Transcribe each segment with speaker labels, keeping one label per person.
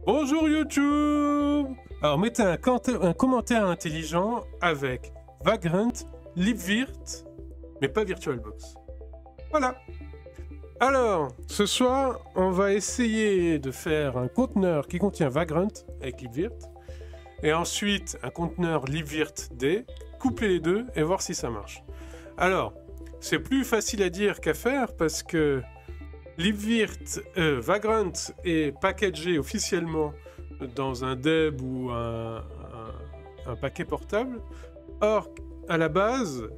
Speaker 1: Bonjour YouTube. Alors mettez un commentaire intelligent avec Vagrant, libvirt, mais pas VirtualBox. Voilà. Alors, ce soir, on va essayer de faire un conteneur qui contient Vagrant avec libvirt, et ensuite un conteneur libvirt-d, coupler les deux et voir si ça marche. Alors, c'est plus facile à dire qu'à faire parce que Vagrant est packagé officiellement dans un deb ou un paquet portable. Or, à la base,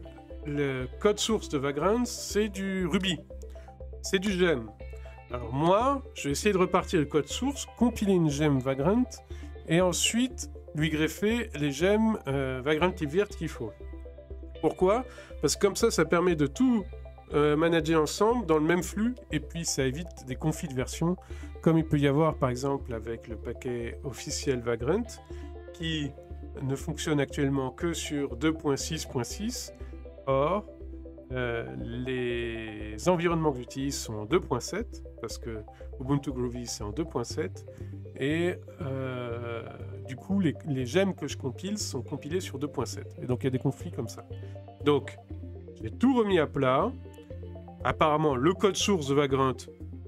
Speaker 1: le code source de Vagrant, c'est du Ruby. C'est du gem. Alors moi, je vais essayer de repartir le code source, compiler une gem Vagrant, et ensuite lui greffer les gemmes Vagrant libvirt qu'il faut. Pourquoi? Parce que comme ça permet de tout manager ensemble dans le même flux, et puis ça évite des conflits de version, comme il peut y avoir par exemple avec le paquet officiel Vagrant, qui ne fonctionne actuellement que sur 2.6.6. Or, les environnements que j'utilise sont en 2.7, parce que Ubuntu Groovy c'est en 2.7, et du coup les gemmes que je compile sont compilées sur 2.7, et donc il y a des conflits comme ça. Donc, j'ai tout remis à plat. Apparemment, le code source de Vagrant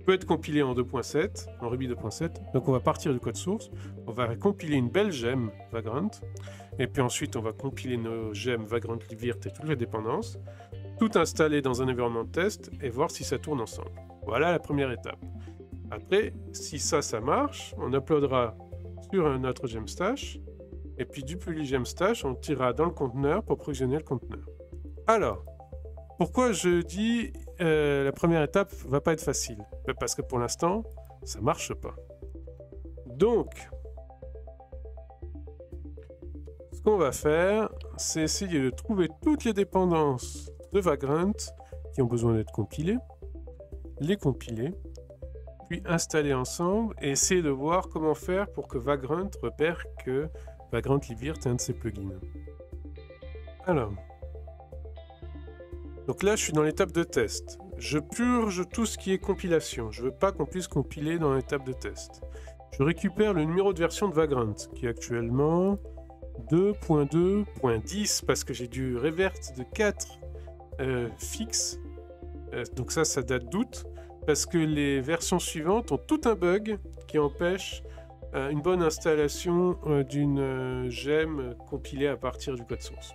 Speaker 1: peut être compilé en 2.7, en Ruby 2.7. Donc on va partir du code source, on va compiler une belle gemme Vagrant, et puis ensuite on va compiler nos gemmes Vagrant libvirt et toutes les dépendances, tout installer dans un environnement de test et voir si ça tourne ensemble. Voilà la première étape. Après, si ça marche, on uploadera sur un autre gemstash, et puis depuis le gemstash, on tirera dans le conteneur pour provisionner le conteneur. Alors, pourquoi je dis la première étape va pas être facile? Parce que pour l'instant, ça marche pas. Donc, ce qu'on va faire, c'est essayer de trouver toutes les dépendances de Vagrant qui ont besoin d'être compilées, les compiler, puis installer ensemble et essayer de voir comment faire pour que Vagrant repère que Vagrant libvirt est un de ses plugins. Alors, donc là, je suis dans l'étape de test. Je purge tout ce qui est compilation. Je veux pas qu'on puisse compiler dans l'étape de test. Je récupère le numéro de version de Vagrant, qui est actuellement 2.2.10, parce que j'ai du revert de 4 fixe. Donc ça date d'août, parce que les versions suivantes ont tout un bug qui empêche une bonne installation d'une gemme compilée à partir du code source.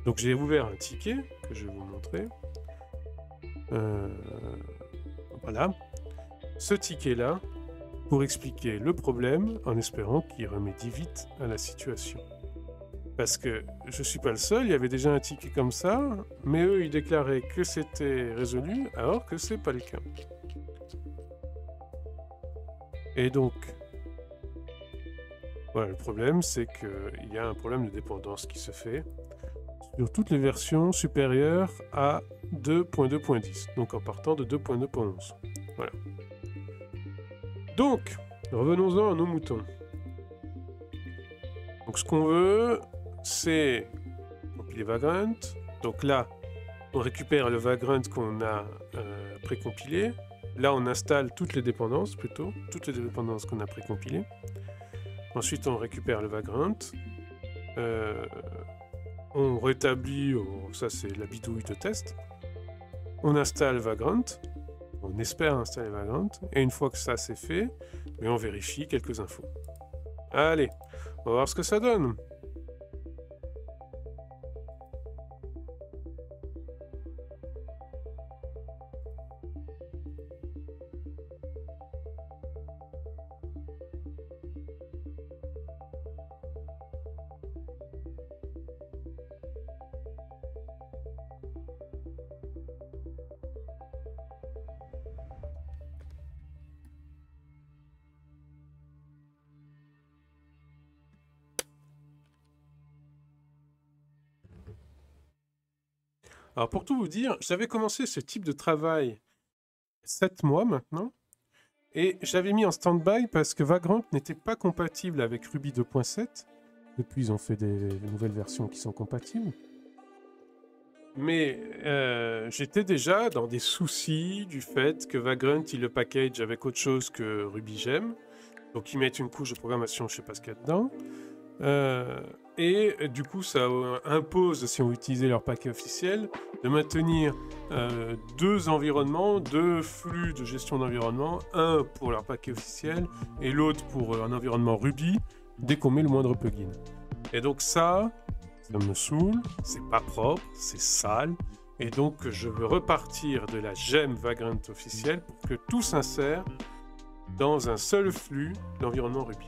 Speaker 1: Donc j'ai ouvert un ticket que je vais vous montrer. Voilà. Ce ticket-là, pour expliquer le problème, en espérant qu'il remédie vite à la situation. Parce que je suis pas le seul, il y avait déjà un ticket comme ça, mais eux ils déclaraient que c'était résolu, alors que c'est pas le cas. Et donc, voilà, le problème c'est qu'il y a un problème de dépendance qui se fait sur toutes les versions supérieures à 2.2.10, donc en partant de 2.2.11. Voilà. Donc, revenons-en à nos moutons. Donc ce qu'on veut, c'est compiler Vagrant. Donc là, on récupère le Vagrant qu'on a précompilé. Là, on installe toutes les dépendances, toutes les dépendances qu'on a précompilées. Ensuite, on récupère le Vagrant. On rétablit, ça c'est la bidouille de test. On installe Vagrant. On espère installer Vagrant. Et une fois que ça c'est fait, on vérifie quelques infos. Allez, on va voir ce que ça donne. Alors pour tout vous dire, j'avais commencé ce type de travail 7 mois maintenant, et j'avais mis en stand-by parce que Vagrant n'était pas compatible avec Ruby 2.7. Depuis, ils ont fait des nouvelles versions qui sont compatibles. Mais j'étais déjà dans des soucis du fait que Vagrant il le package avec autre chose que Ruby Gem, Donc ils mettent une couche de programmation, je ne sais pas ce qu'il y a dedans. Et du coup, ça impose, si on veut utiliser leur paquet officiel, de maintenir deux environnements, deux flux de gestion d'environnement, un pour leur paquet officiel et l'autre pour un environnement Ruby, dès qu'on met le moindre plugin. Et donc ça me saoule, c'est pas propre, c'est sale, et donc je veux repartir de la gemme Vagrant officielle pour que tout s'insère dans un seul flux d'environnement Ruby.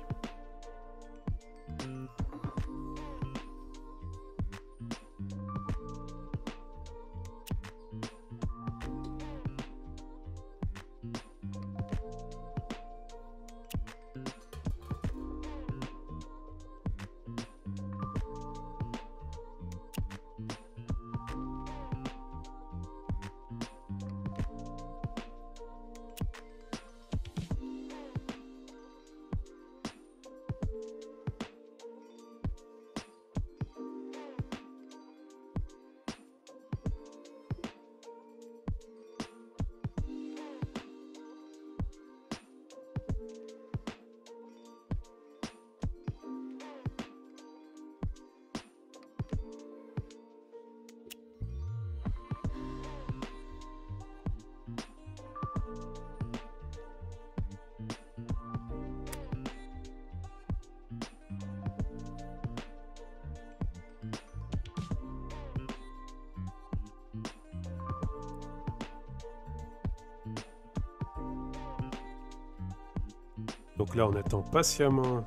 Speaker 1: Donc là, on attend patiemment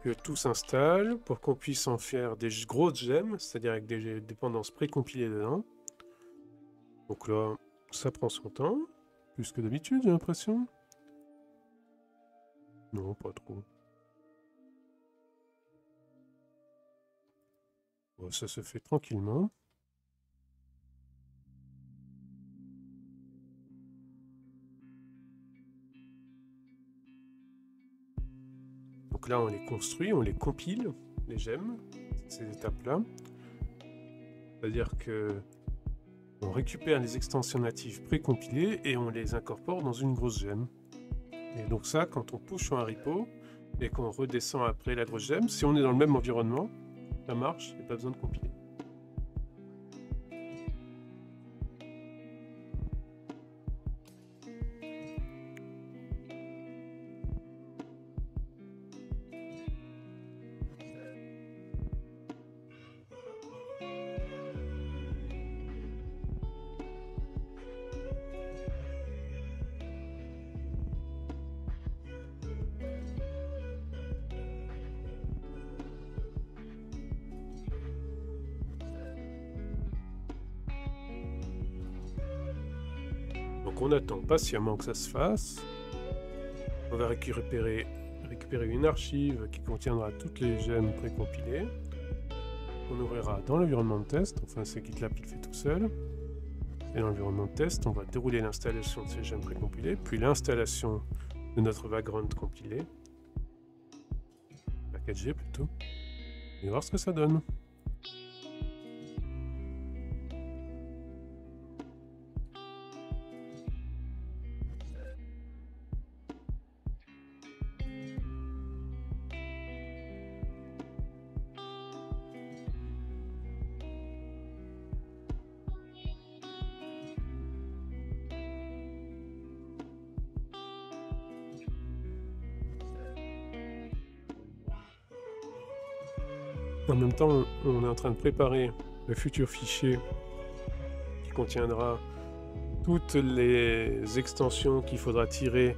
Speaker 1: que tout s'installe pour qu'on puisse en faire des grosses gemmes, c'est-à-dire avec des dépendances précompilées dedans. Donc là, ça prend son temps, plus que d'habitude, j'ai l'impression. Non, pas trop. Bon, ça se fait tranquillement. Donc là, on les construit, on les compile, les gemmes, ces étapes-là. C'est-à-dire que on récupère les extensions natives précompilées et on les incorpore dans une grosse gemme. Et donc ça, quand on push sur un repo et qu'on redescend après la grosse gemme, si on est dans le même environnement, ça marche, il n'y a pas besoin de compiler. Donc on attend patiemment que ça se fasse. On va récupérer une archive qui contiendra toutes les gemmes précompilées. On ouvrira dans l'environnement de test, enfin c'est GitLab qui le fait tout seul. Et dans l'environnement de test, on va dérouler l'installation de ces gemmes précompilées, puis l'installation de notre Vagrant compilé, packagé plutôt, et voir ce que ça donne. En même temps, on est en train de préparer le futur fichier qui contiendra toutes les extensions qu'il faudra tirer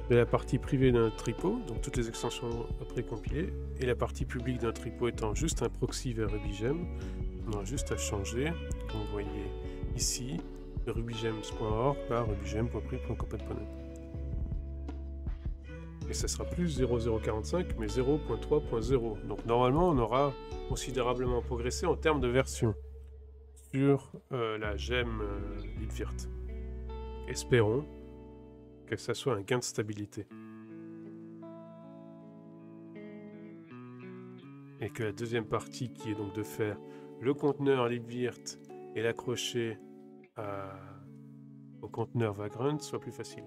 Speaker 1: de la partie privée de notre repo, donc toutes les extensions précompilées, et la partie publique de notre repo étant juste un proxy vers RubyGem. On aura juste à changer, comme vous voyez ici, de rubygems.org par rubygem.pri.compet.net. Et ça sera plus 0045, mais 0.3.0. Donc normalement, on aura considérablement progressé en termes de version sur la gemme libvirt. Espérons que ça soit un gain de stabilité. Et que la deuxième partie, qui est donc de faire le conteneur libvirt et l'accrocher au conteneur Vagrant, soit plus facile.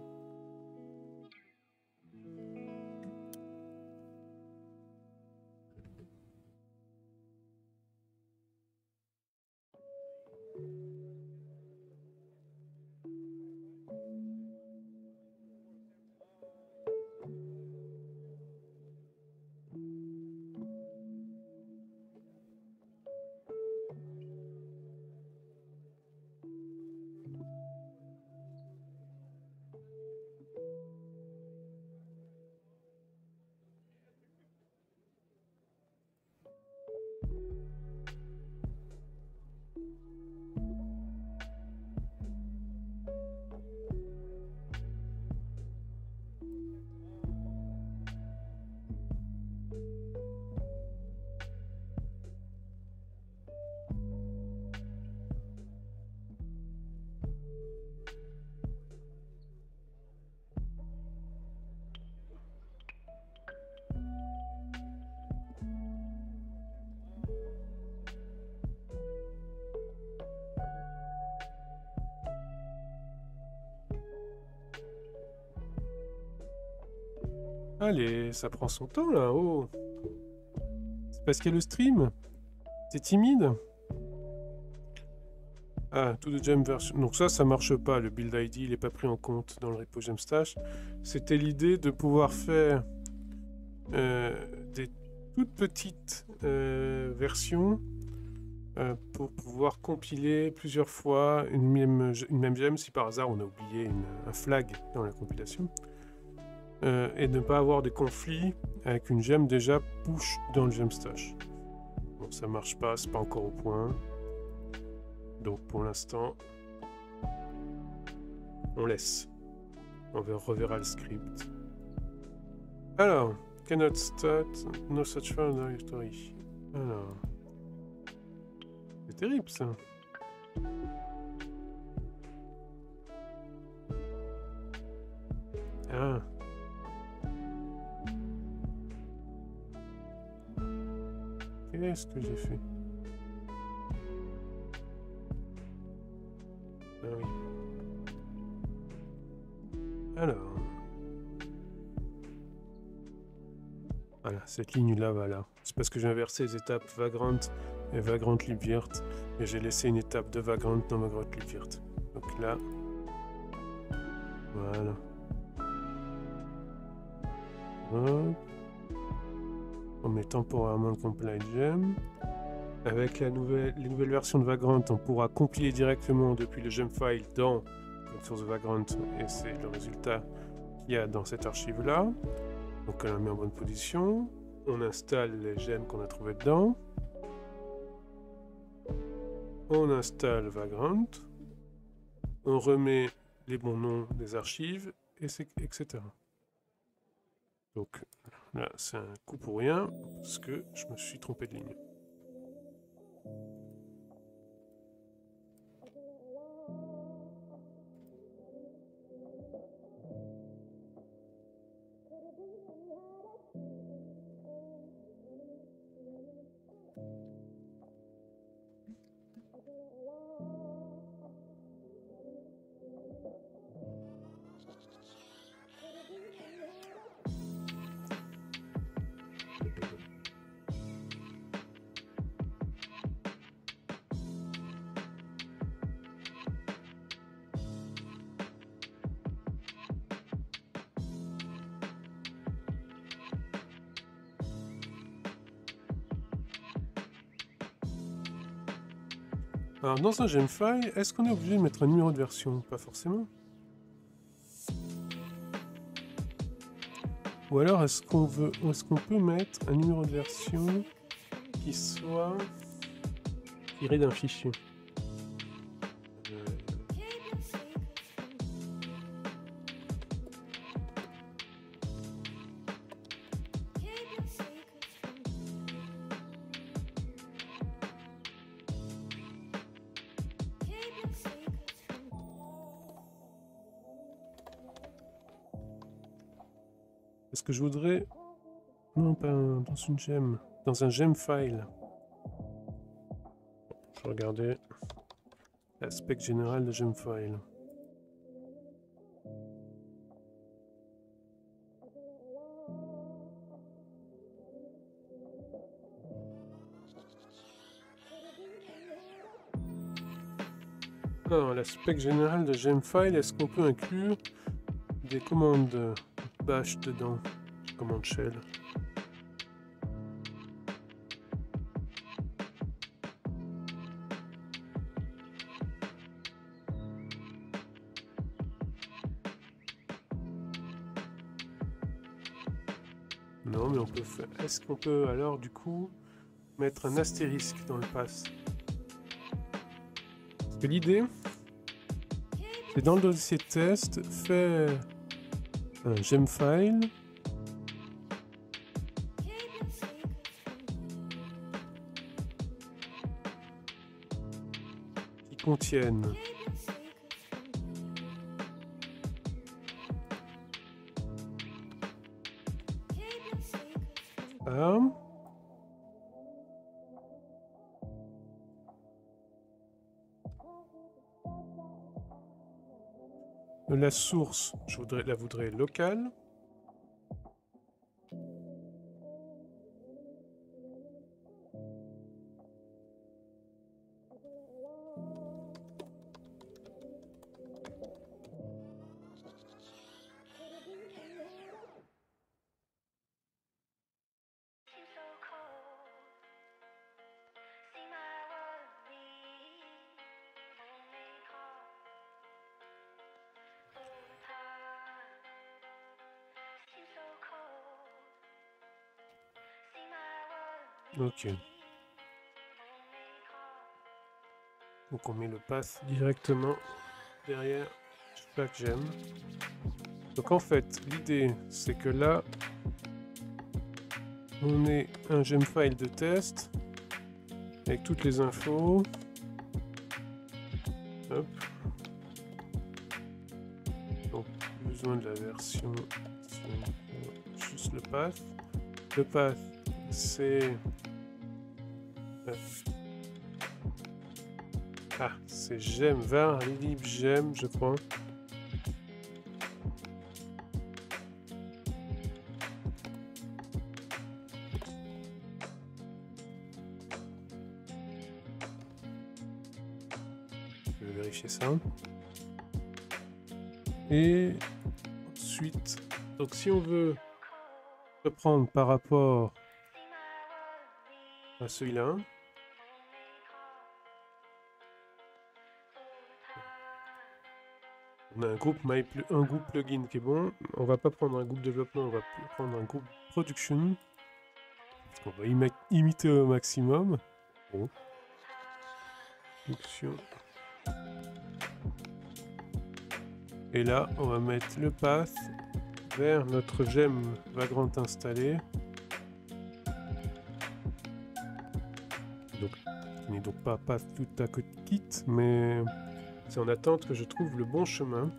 Speaker 1: Allez, ça prend son temps là. Oh. C'est parce qu'il y a le stream. T'es timide? Ah, to the gem version. Donc ça marche pas. Le build ID, il est pas pris en compte dans le repo Gemstash. C'était l'idée de pouvoir faire des toutes petites versions pour pouvoir compiler plusieurs fois une même gemme si par hasard on a oublié un flag dans la compilation. Et ne pas avoir des conflits avec une gemme déjà push dans le Gemstash. Bon, ça marche pas, c'est pas encore au point. Donc pour l'instant, on laisse. On reverra le script. Alors, cannot start, no such file directory. Alors, c'est terrible ça. Ah. Qu'est-ce que j'ai fait? Ah oui. Alors. Voilà, cette ligne-là, voilà. C'est parce que j'ai inversé les étapes Vagrant et Vagrant Libvirt. Et j'ai laissé une étape de Vagrant dans Vagrant Libvirt. Donc là. Voilà. Hop. On met temporairement le compiled gem. Avec les nouvelles versions de Vagrant, on pourra compiler directement depuis le gem file dans une source de Vagrant. Et c'est le résultat qu'il y a dans cette archive-là. Donc on la met en bonne position. On installe les gemmes qu'on a trouvées dedans. On installe Vagrant. On remet les bons noms des archives, etc. Donc là, c'est un coup pour rien, parce que je me suis trompé de ligne. Alors dans un gemfile, est-ce qu'on est obligé de mettre un numéro de version? Pas forcément. Ou alors est-ce qu'on peut mettre un numéro de version qui soit tiré d'un fichier? Est-ce que je voudrais... Non, pas dans une gemme. Dans un gemfile. Je vais regarder l'aspect général de gemfile. Alors, l'aspect général de gemfile, est-ce qu'on peut inclure des commandes bash dedans? Commande shell. Non, mais on peut faire... Est-ce qu'on peut alors du coup mettre un astérisque dans le pass? Parce que l'idée, c'est dans le dossier test, faire un gemfile qui contienne la source, la voudrais locale. Ok. Donc on met le path directement derrière chaque gemme. Donc en fait, l'idée c'est que là, on ait un gem file de test avec toutes les infos. Hop. Donc besoin de la version, juste le path. Le path c'est c'est gem var lib gem je crois. Je vais vérifier ça. Et ensuite, donc si on veut reprendre par rapport à celui-là, on a un groupe plugin qui est bon. On va pas prendre un groupe développement, on va prendre un groupe production. On va imiter au maximum. Bon. Production. Et là, on va mettre le path vers notre gemme Vagrant installé. Donc, qui n'est donc pas path tout à côté kit, mais c'est en attente que je trouve le bon chemin.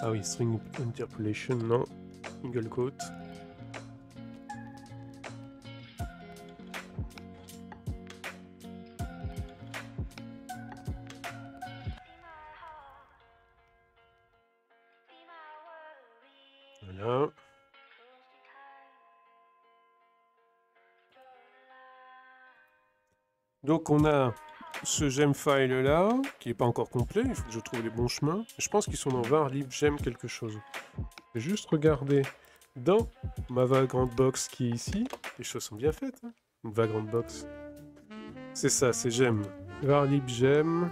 Speaker 1: Ah oui, string interpolation, non. Single quote. Voilà. Donc on a ce gem file là, qui n'est pas encore complet, il faut que je trouve les bons chemins. Je pense qu'ils sont dans var lib gem quelque chose. Je vais juste regarder dans ma vagrant box qui est ici. Les choses sont bien faites, hein, une vagrant box. C'est ça, c'est gem. Var lib gem.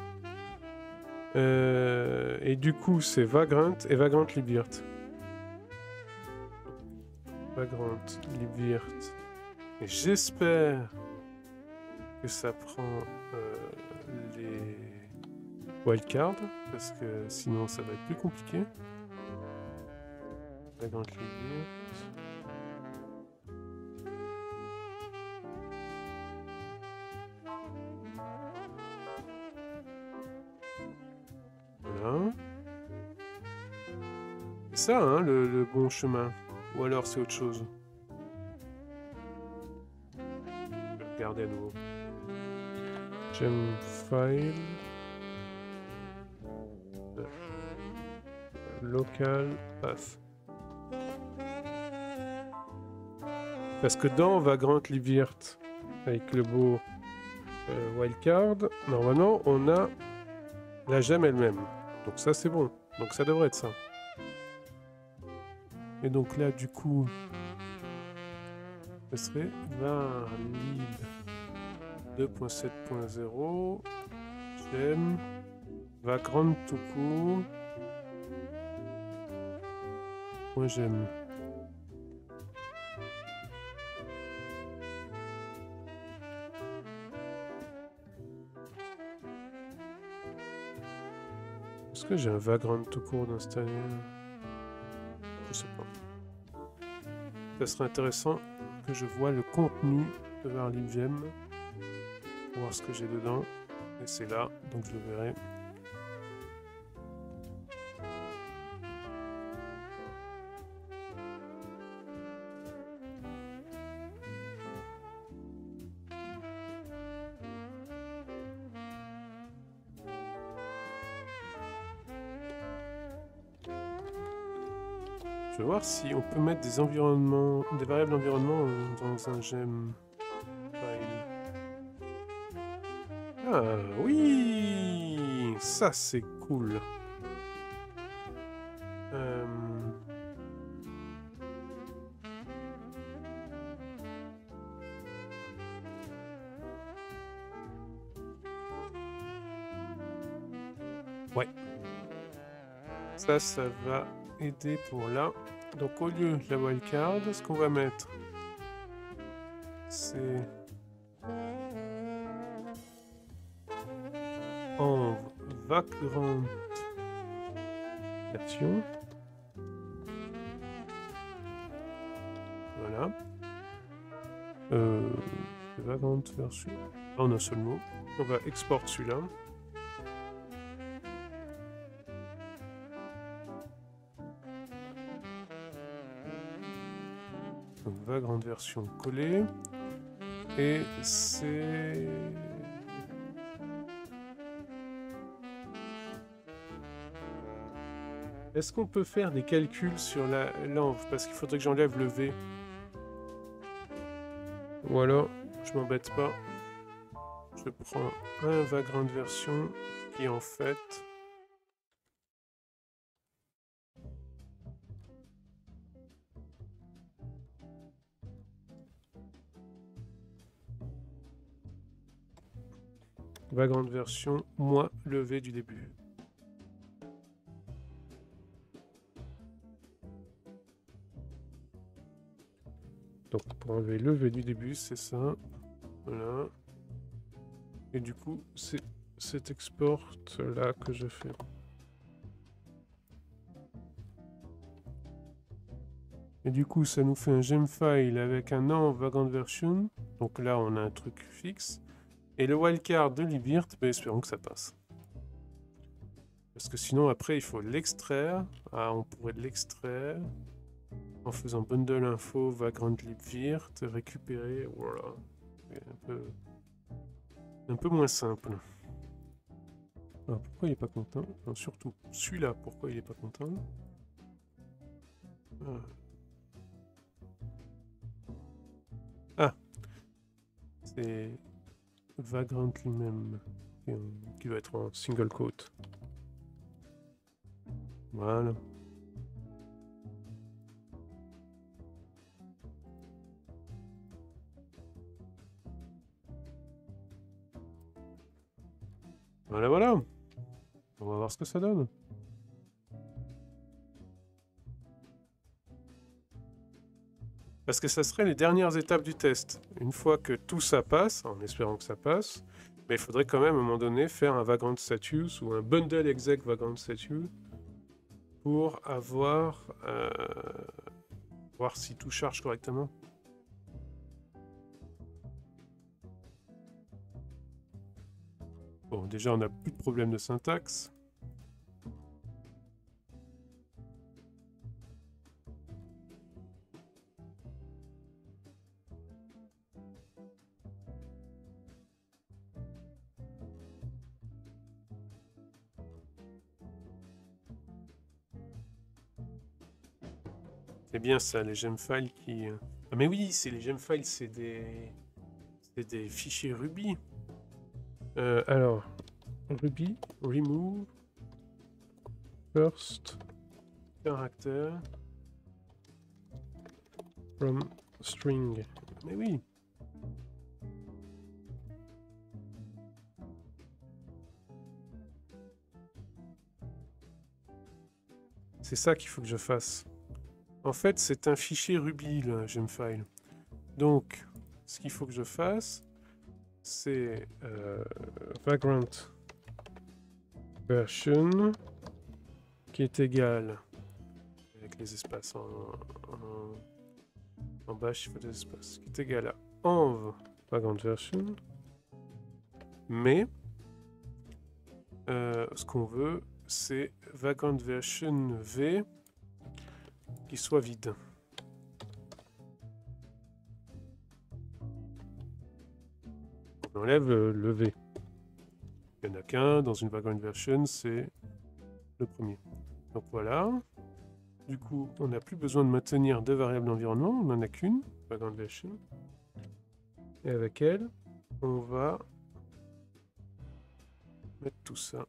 Speaker 1: Et du coup, c'est vagrant et vagrant libvirt. Vagrant libvirt. Et j'espère que ça prend les wildcards, parce que sinon ça va être plus compliqué. Vagrant libvirt. Voilà. C'est ça, hein, le bon chemin. Ou alors c'est autre chose. Je vais regarder à nouveau. Gem file. Local path. Parce que dans Vagrant libvirt, avec le beau wildcard, normalement on a la gemme elle-même. Donc ça c'est bon. Donc ça devrait être ça. Et donc là du coup, ce serait var lib 2.7.0 gem vagrant tout court .gem. Est-ce que j'ai un vagrant tout court d'installer? Je sais pas. Ça serait intéressant que je vois le contenu de var lib gem pour voir ce que j'ai dedans. Et c'est là, donc je le verrai. Je vais voir si on peut mettre des environnements, des variables d'environnement dans un gem file. Ah oui, ça c'est cool. Ça va aider pour là. Donc au lieu de la wildcard, ce qu'on va mettre, c'est en vagrant version. Voilà. Vagrant version. En un seul mot. On va exporter celui-là. Donc vagrant version collée. Et c'est... Est-ce qu'on peut faire des calculs sur la l'env? Parce qu'il faudrait que j'enlève le V. Ou alors, je m'embête pas. Je prends un vagrant version qui en fait... Vagrant version moins le V du début. Donc pour enlever le V du début, c'est ça. Voilà. Et du coup, c'est cet export là que je fais. Et du coup, ça nous fait un gemfile avec un nom vagrant version. Donc là, on a un truc fixe. Et le wildcard de libvirt, ben, espérons que ça passe. Parce que sinon, après, il faut l'extraire. Ah, on pourrait l'extraire en faisant bundle info, vagrant libvirt, récupérer. Voilà. Un peu moins simple. Alors, pourquoi il n'est pas content? Non, surtout, celui-là, pourquoi il n'est pas content? Ah, c'est vagrant lui-même qui doit être en single quote. Voilà. Voilà, voilà. On va voir ce que ça donne. Parce que ça serait les dernières étapes du test. Une fois que tout ça passe, en espérant que ça passe, mais il faudrait quand même à un moment donné faire un vagrant status ou un bundle exec vagrant status pour avoir voir si tout charge correctement. Bon, déjà on n'a plus de problème de syntaxe. C'est bien ça, les gemfiles qui... Ah mais oui, c'est les gemfiles, c'est des fichiers Ruby. Alors, Ruby, remove, first character from string. Mais oui. C'est ça qu'il faut que je fasse. En fait, c'est un fichier Ruby, le gemfile. Donc, ce qu'il faut que je fasse, c'est vagrant version qui est égal, avec les espaces en bash, il faut des espaces, qui est égal à env vagrant version, mais ce qu'on veut, c'est vagrant version v qui soit vide. On enlève le V. Il n'y en a qu'un dans une vagrant version, c'est le premier. Donc voilà. Du coup, on n'a plus besoin de maintenir deux variables d'environnement, on n'en a qu'une, vagrant version. Et avec elle, on va mettre tout ça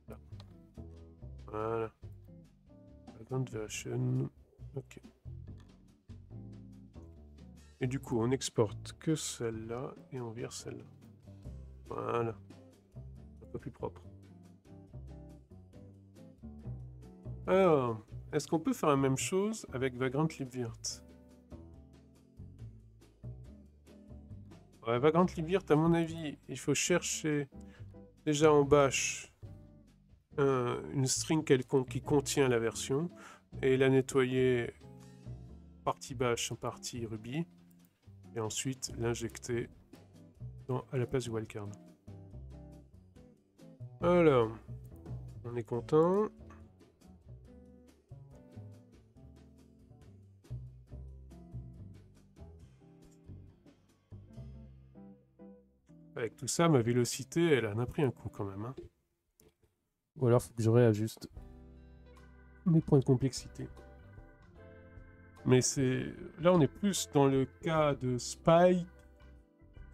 Speaker 1: là. Voilà. Vagrant version. Ok. Et du coup, on exporte que celle-là et on vire celle-là. Voilà. Un peu plus propre. Alors, est-ce qu'on peut faire la même chose avec Vagrant libvirt? Ouais, Vagrant libvirt, à mon avis, il faut chercher déjà en bash une string quelconque qui contient la version et la nettoyer partie bash en partie Ruby et ensuite l'injecter à la place du wildcard. Alors, on est content. Avec tout ça, ma vélocité, elle en a pris un coup quand même. Hein. Ou alors, il faut que je réajuste mes points de complexité. Mais c'est là, on est plus dans le cas de Spike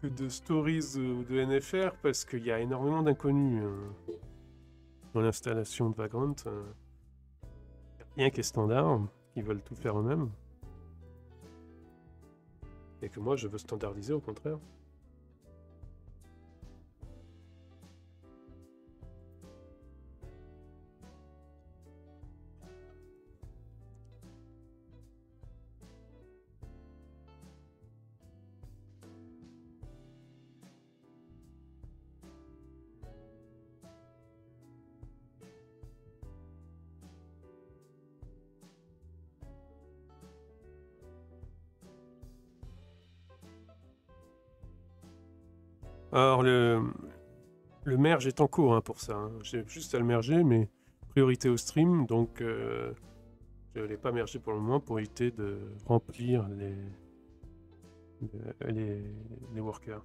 Speaker 1: que de Stories ou de NFR parce qu'il y a énormément d'inconnus dans l'installation de Vagrant. Rien qui est standard, qui veulent tout faire eux-mêmes. Et que moi, je veux standardiser au contraire. Alors, le merge est en cours hein, pour ça. Hein. J'ai juste à le merger, mais priorité au stream, donc je ne l'ai pas mergé pour le moment pour éviter de remplir les workers.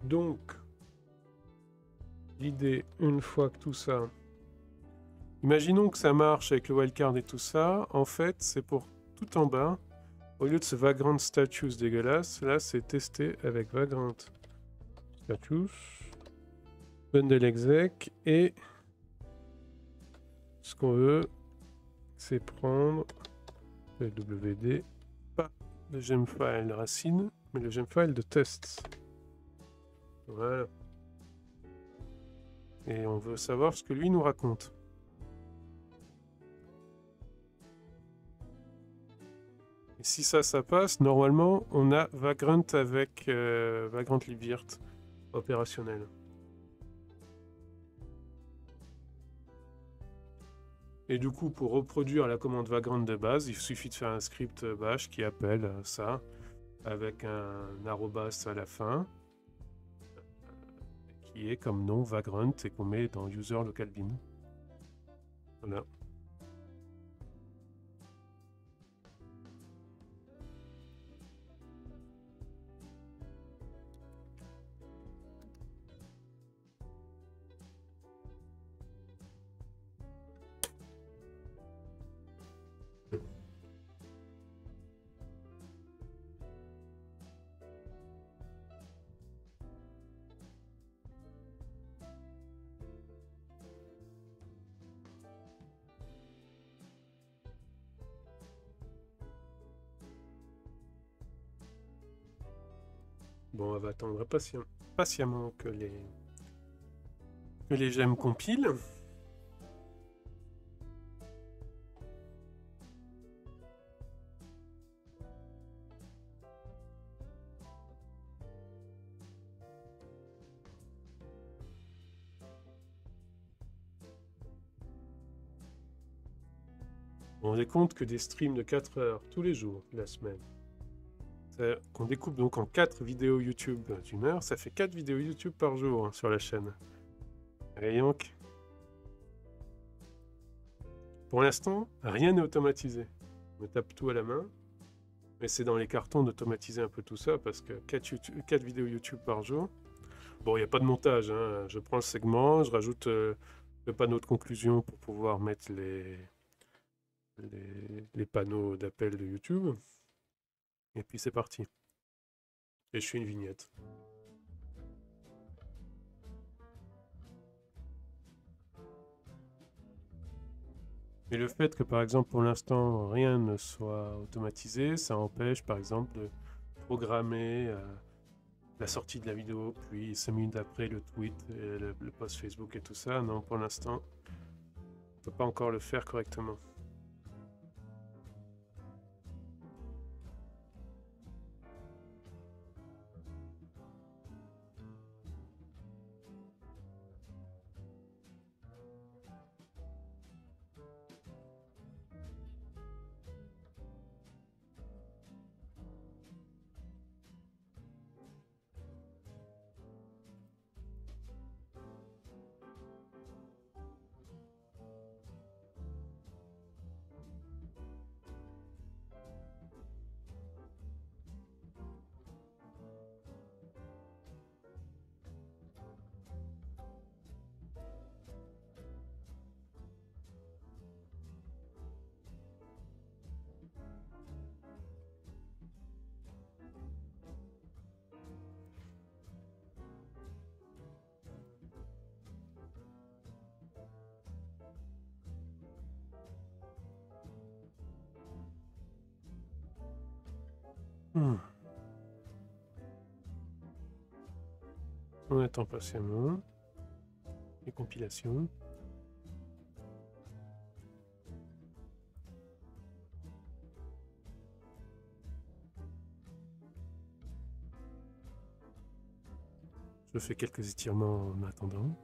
Speaker 1: Donc, l'idée, une fois que tout ça... Imaginons que ça marche avec le wildcard et tout ça. En fait, c'est pour tout en bas. Au lieu de ce Vagrant Status dégueulasse, là, c'est testé avec Vagrant Status, Bundle Exec, et ce qu'on veut, c'est prendre le WD, pas le gemfile racine, mais le gemfile de test. Voilà. Et on veut savoir ce que lui nous raconte. Et si ça passe, normalement, on a Vagrant avec Vagrant libvirt opérationnel. Et du coup, pour reproduire la commande Vagrant de base, il suffit de faire un script bash qui appelle ça avec un arrobas à la fin qui est comme nom Vagrant et qu'on met dans user local bin. Voilà. Bon, on va attendre patiemment que les gemmes compilent. On rendez compte que des streams de 4 heures tous les jours de la semaine, qu'on découpe donc en 4 vidéos YouTube d'1 heure, ça fait 4 vidéos YouTube par jour hein, sur la chaîne. Et donc, pour l'instant, rien n'est automatisé. On me tape tout à la main, mais c'est dans les cartons d'automatiser un peu tout ça parce que 4 vidéos YouTube par jour. Bon, il n'y a pas de montage, hein. Je prends le segment, je rajoute le panneau de conclusion pour pouvoir mettre les panneaux d'appel de YouTube. Et puis c'est parti. Et je fais une vignette. Et le fait que par exemple pour l'instant rien ne soit automatisé, ça empêche par exemple de programmer la sortie de la vidéo, puis 5 minutes après le tweet, et le post Facebook et tout ça. Non, pour l'instant, on ne peut pas encore le faire correctement. On attend patiemment les compilations. Je fais quelques étirements en attendant.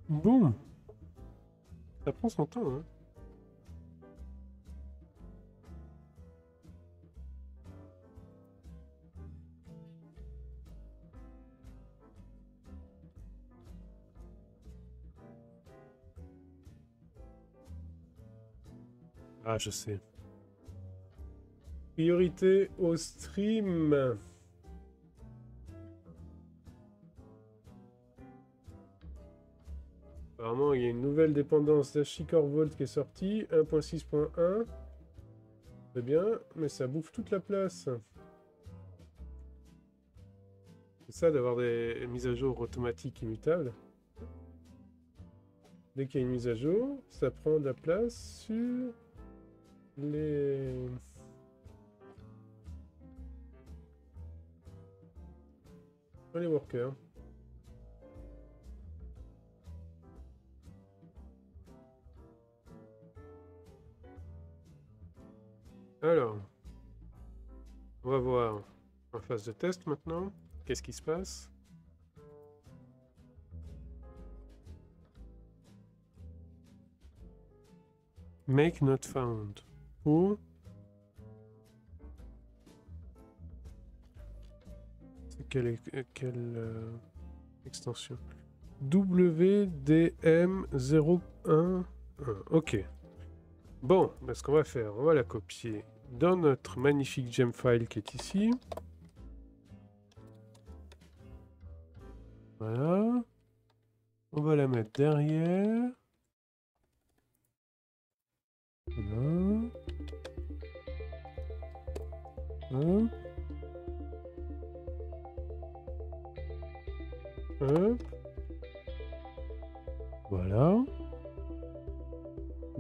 Speaker 1: Bon, ça prend son temps, hein. Ah, je sais. Priorité au stream. Apparemment, il y a une nouvelle dépendance d'HashiCorp Vault qui est sortie, 1.6.1. C'est bien, mais ça bouffe toute la place. C'est ça d'avoir des mises à jour automatiques immutables. Dès qu'il y a une mise à jour, ça prend de la place sur les workers. Alors, on va voir en phase de test maintenant. Qu'est-ce qui se passe? Make not found. Ou c'est quelle extension? WDM011. Ok. Bon, ce qu'on va faire, on va la copier dans notre magnifique gem file qui est ici. Voilà. On va la mettre derrière. Voilà. Hop. Hop. Voilà.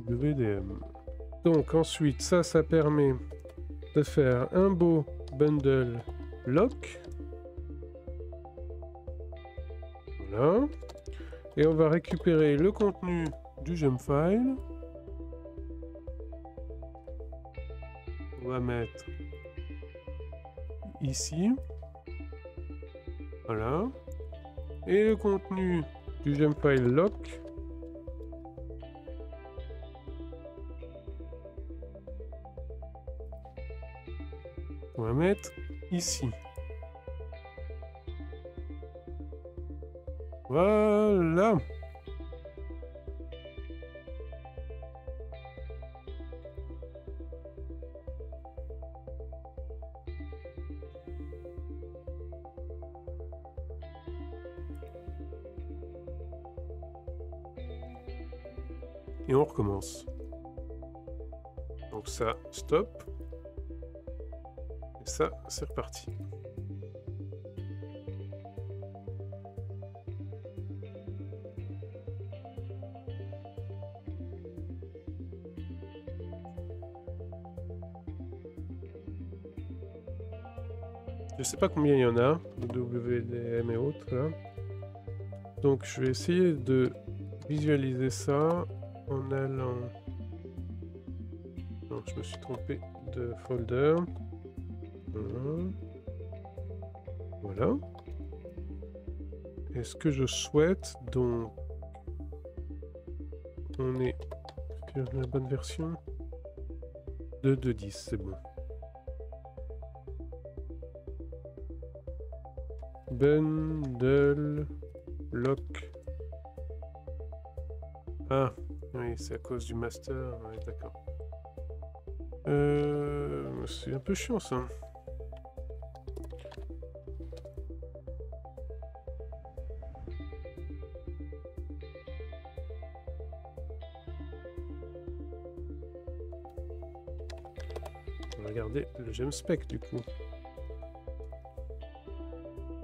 Speaker 1: WDM. Donc ensuite, ça permet de faire un beau bundle lock. Voilà. Et on va récupérer le contenu du gem file. on va mettre ici. Voilà. Et le contenu du gemfile lock. On va mettre ici. Voilà. Et on recommence. Donc ça, stop. Et ça, c'est reparti. Je sais pas combien il y en a, de WDM et autres là. Donc je vais essayer de visualiser ça en allant... Non, je me suis trompé de folder. Voilà. Est-ce que je souhaite donc... On est sur la bonne version de 2.10, c'est bon. Bundle lock. Ah, oui, c'est à cause du master. Ouais, d'accord. C'est un peu chiant ça. On va regarder le gemspec du coup.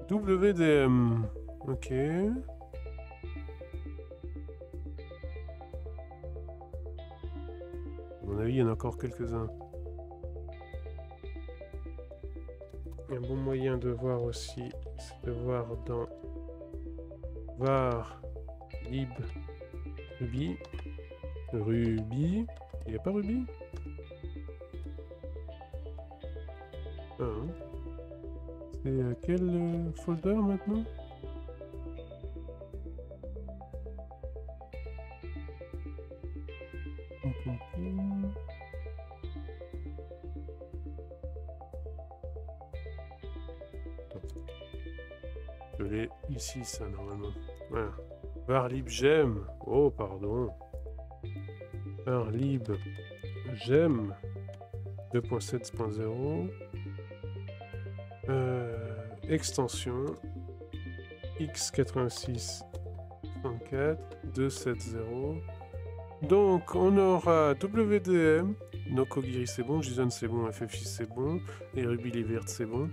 Speaker 1: WDM. Ok. À mon avis, il y en a encore quelques-uns. Un bon moyen de voir aussi, c'est de voir dans var lib ruby. Ruby. Il n'y a pas Ruby? Ah, hein. C'est quel folder maintenant? Je l'ai ici, ça, normalement. Voilà. Var lib gem. Oh, pardon. Var lib gem 2.7.0. Extension x86 34 270. Donc on aura WDM, Nokogiri c'est bon, JSON c'est bon, FFI c'est bon, et Ruby Livert c'est bon.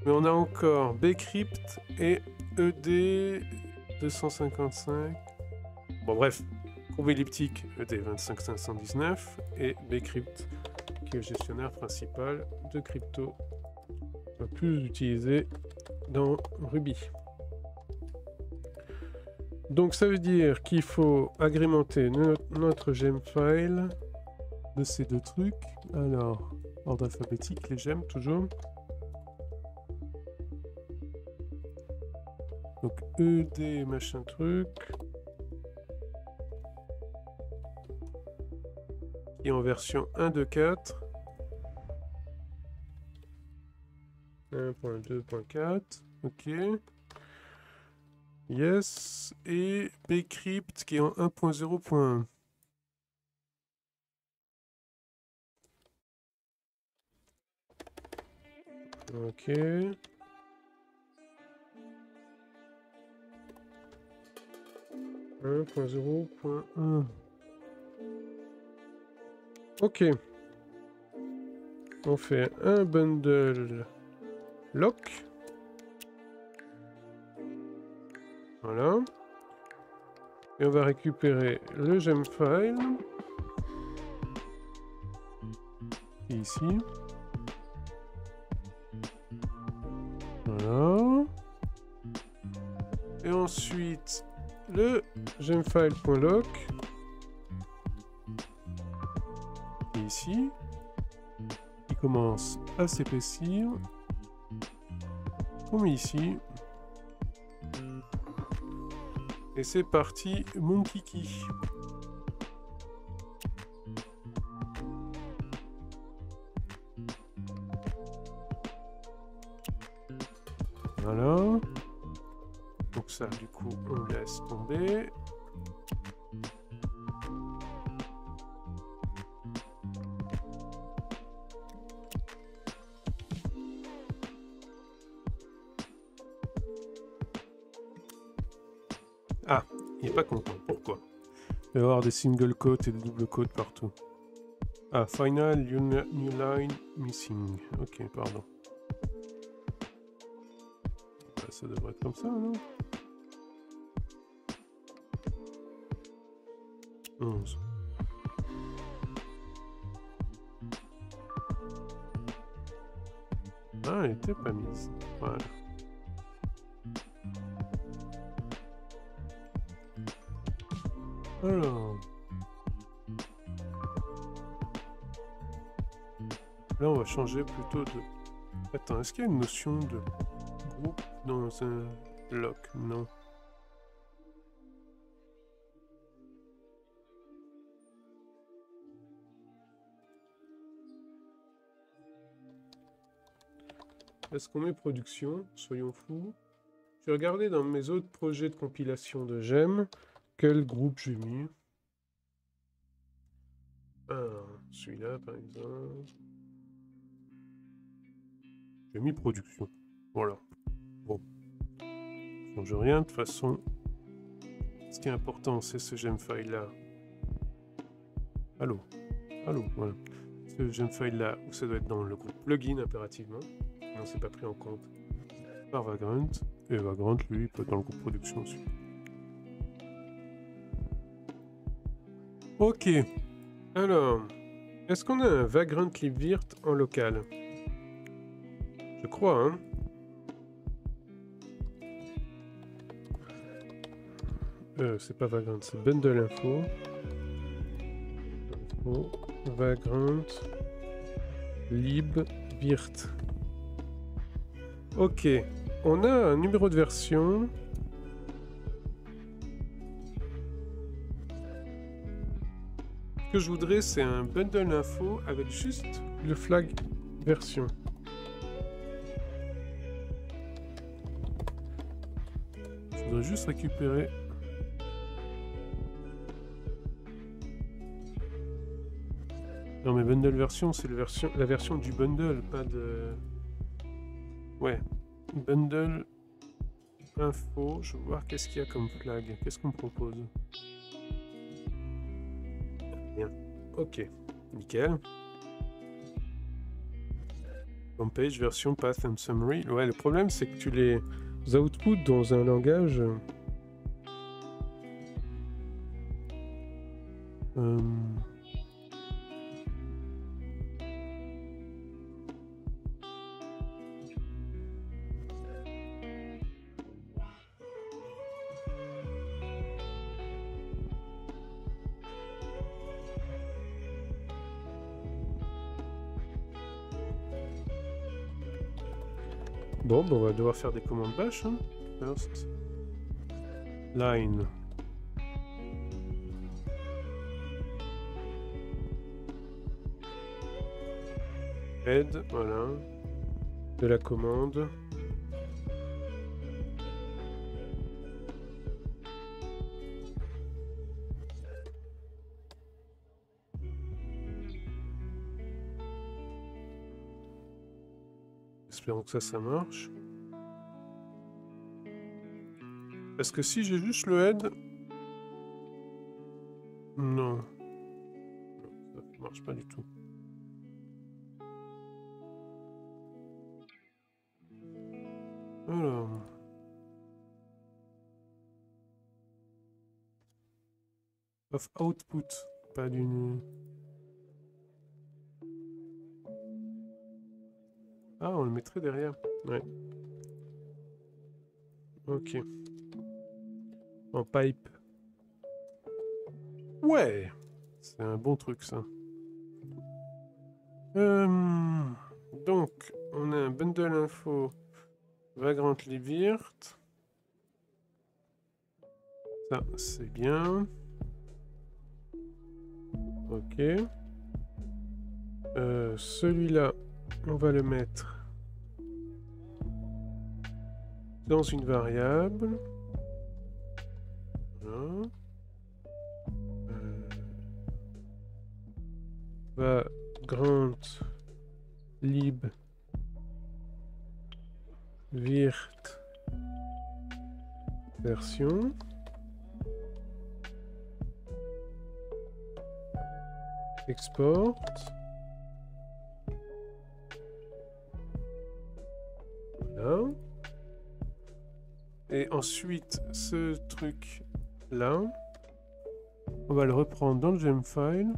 Speaker 1: Mais on a encore Bcrypt et ED 255. Bon bref, courbe elliptique ED 25519 et Bcrypt qui est le gestionnaire principal de crypto. Plus utilisé dans Ruby. Donc ça veut dire qu'il faut agrémenter notre gemfile de ces deux trucs. Alors, ordre alphabétique, les gems toujours. Donc ED machin truc. Qui est en version 1.2.4. 1.2.4, ok. Yes, et Bcrypt qui est en 1.0.1. Ok. Ok. On fait un bundle lock. Voilà. Et on va récupérer le gemfile. Ici. Voilà. Et ensuite, le gemfile.lock. Ici. Qui commence à s'épaissir. On met ici. Et c'est parti, mon kiki. Voilà. Donc ça, du coup, on laisse tomber. Ah, il n'est pas content. Pourquoi? Il va y avoir des single quotes et des double quotes partout. Ah, final new line missing. Ok, pardon. Bah, ça devrait être comme ça, non? 11. Ah, elle était pas mise. Voilà. Alors. Là, on va changer plutôt de... Attends, est-ce qu'il y a une notion de groupe dans un bloc? Non. Est-ce qu'on met production? Soyons fous. Je vais regarder dans mes autres projets de compilation de gemmes quel groupe j'ai mis. Ah, celui-là par exemple. J'ai mis production. Voilà. Bon. Je change rien de toute façon. Ce qui est important, c'est ce gemfile là. Allô? Allô, voilà. Ce gemfile là, où ça doit être dans le groupe plugin impérativement. Non, c'est pas pris en compte par Vagrant. Et Vagrant, lui, il peut être dans le groupe production aussi. Ok. Alors, est-ce qu'on a un Vagrant libvirt en local? Je crois, hein. C'est pas Vagrant, c'est Bundle Info. Vagrant libvirt. Ok. On a un numéro de version. Ce que je voudrais, c'est un bundle info avec juste le flag version. Je voudrais juste récupérer. Non, mais bundle version, c'est la version du bundle, pas de. Ouais. Bundle info. Je vais voir qu'est-ce qu'il y a comme flag. Qu'est-ce qu'on me propose? Bien. Ok. Nickel. Homepage, version, path and summary. Ouais, le problème, c'est que tu les outputs dans un langage. Bon, on va devoir faire des commandes bash. Hein. First line. Head, voilà. De la commande. Espérons que ça marche. Parce que si j'ai juste le head... Non. Ça ne marche pas du tout. Alors... Of output, pas d'une... Ah, on le mettrait derrière. Ouais. Ok. En pipe. Ouais. C'est un bon truc, ça. Donc, on a un bundle info Vagrant libvirt. Ça, c'est bien. Ok. Celui-là, on va le mettre dans une variable. Voilà. Vagrant lib virt version. Export. Voilà. Et ensuite, ce truc-là, on va le reprendre dans le gemfile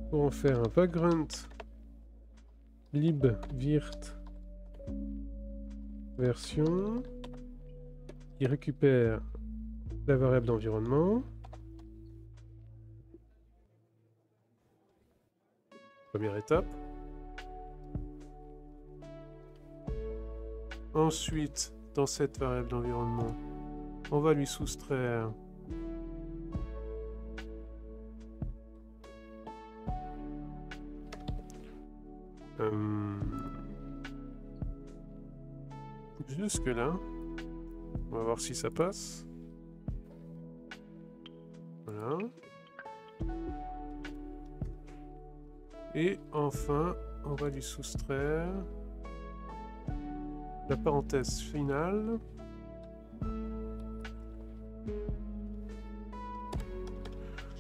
Speaker 1: pour en faire un vagrant lib virt version qui récupère la variable d'environnement. Première étape. Ensuite, dans cette variable d'environnement, on va lui soustraire jusque là. On va voir si ça passe. Voilà. Et enfin, on va lui soustraire la parenthèse finale.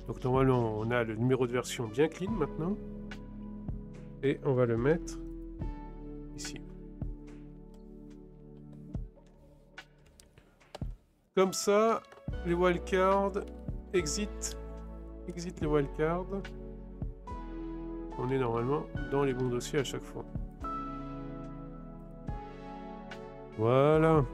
Speaker 1: Donc normalement, on a le numéro de version bien clean maintenant. Et on va le mettre ici. Comme ça, les wildcards exit les wildcards. On est normalement dans les bons dossiers à chaque fois. Voilà.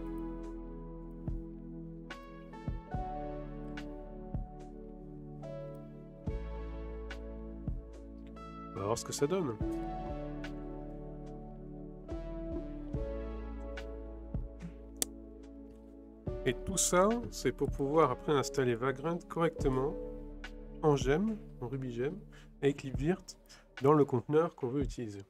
Speaker 1: On va voir ce que ça donne. Et tout ça, c'est pour pouvoir après installer Vagrant correctement en gem, en RubyGem, avec libvirt dans le conteneur qu'on veut utiliser.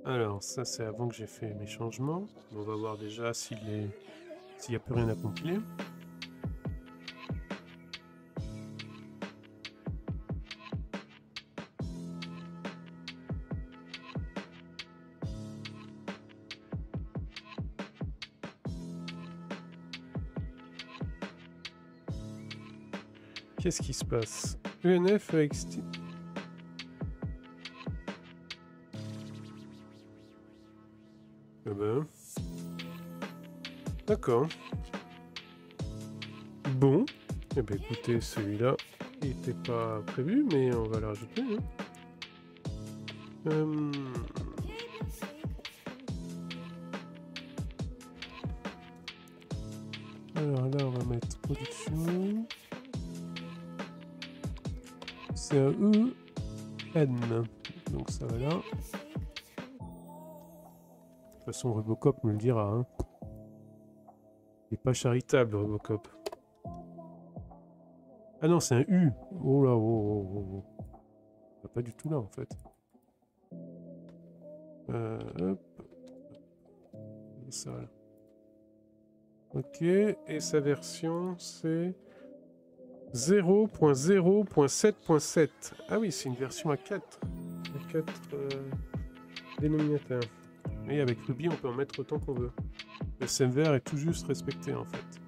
Speaker 1: Alors, ça c'est avant que j'ai fait mes changements. On va voir déjà s'il n'y a plus rien à compiler. Qu'est-ce qui se passe? ENF avec Steam. Ah ben. D'accord. Bon. Eh ben écoutez, celui-là, il n'était pas prévu, mais on va le rajouter. Hein. Alors là, on va mettre production. C'est un EN. Donc ça va là. De toute façon, Robocop me le dira. Hein. Il n'est pas charitable, Robocop. Ah non, c'est un U. Oh là, oh. Pas du tout là, en fait. Hop. Ça, là. Ok, et sa version, c'est 0.0.7.7. Ah oui, c'est une version à 4. À 4 dénominateurs. Et avec Ruby, on peut en mettre autant qu'on veut. Le semver est tout juste respecté, en fait.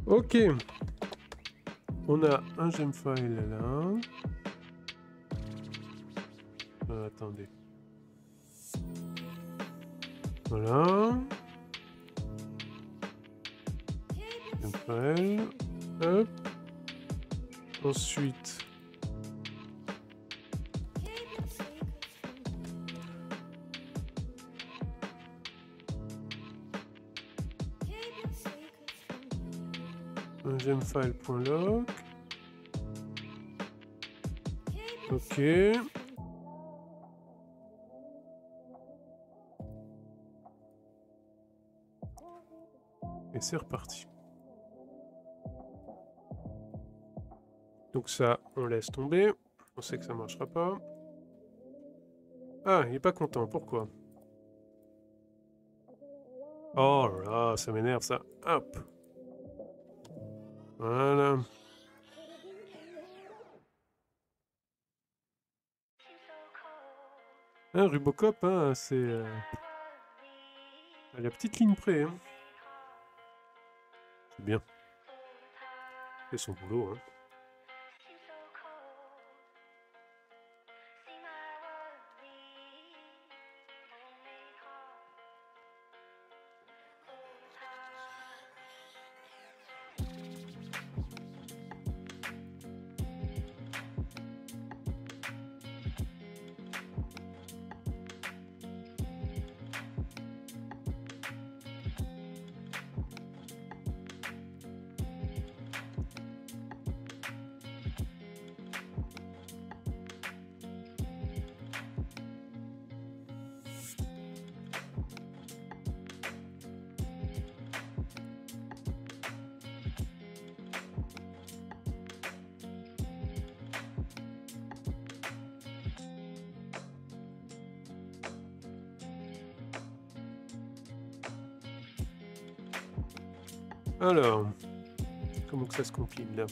Speaker 1: Ok. on a un gemfile là. Attendez. Voilà. Gemfile. Hop. Ensuite. Un gemfile.log. Ok. Et c'est reparti. Donc ça, on laisse tomber. On sait que ça marchera pas. Ah, il est pas content. Pourquoi? Oh là, ça m'énerve ça. Hop. Voilà. Un Rubocop, hein, c'est à la petite ligne près. Hein. C'est bien. C'est son boulot. Hein. Alors, comment que ça se compile là?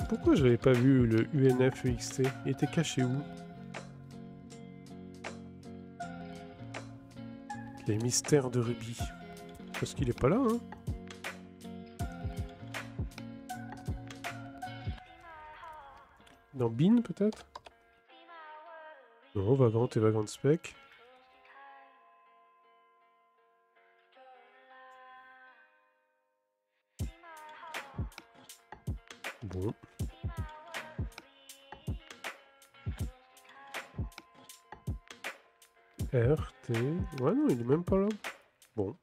Speaker 1: Pourquoi j'avais pas vu le UNF-EXT? Il était caché où? Les mystères de Ruby. Parce qu'il est pas là, hein? Dans Bean, peut-être? Non, Vagrant et Vagrant Spec. Bon. RT... Ouais, non, il est même pas là. Bon.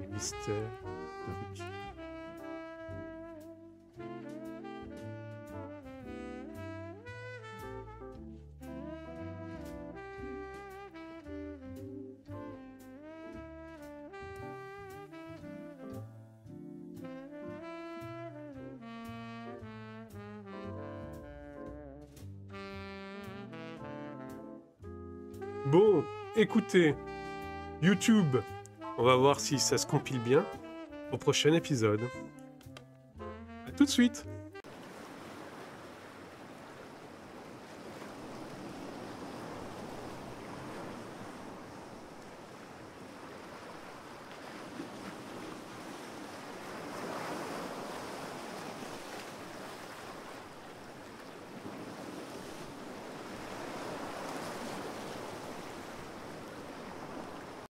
Speaker 1: Les mystères de Ruby. Bon, écoutez, YouTube, on va voir si ça se compile bien au prochain épisode. À tout de suite!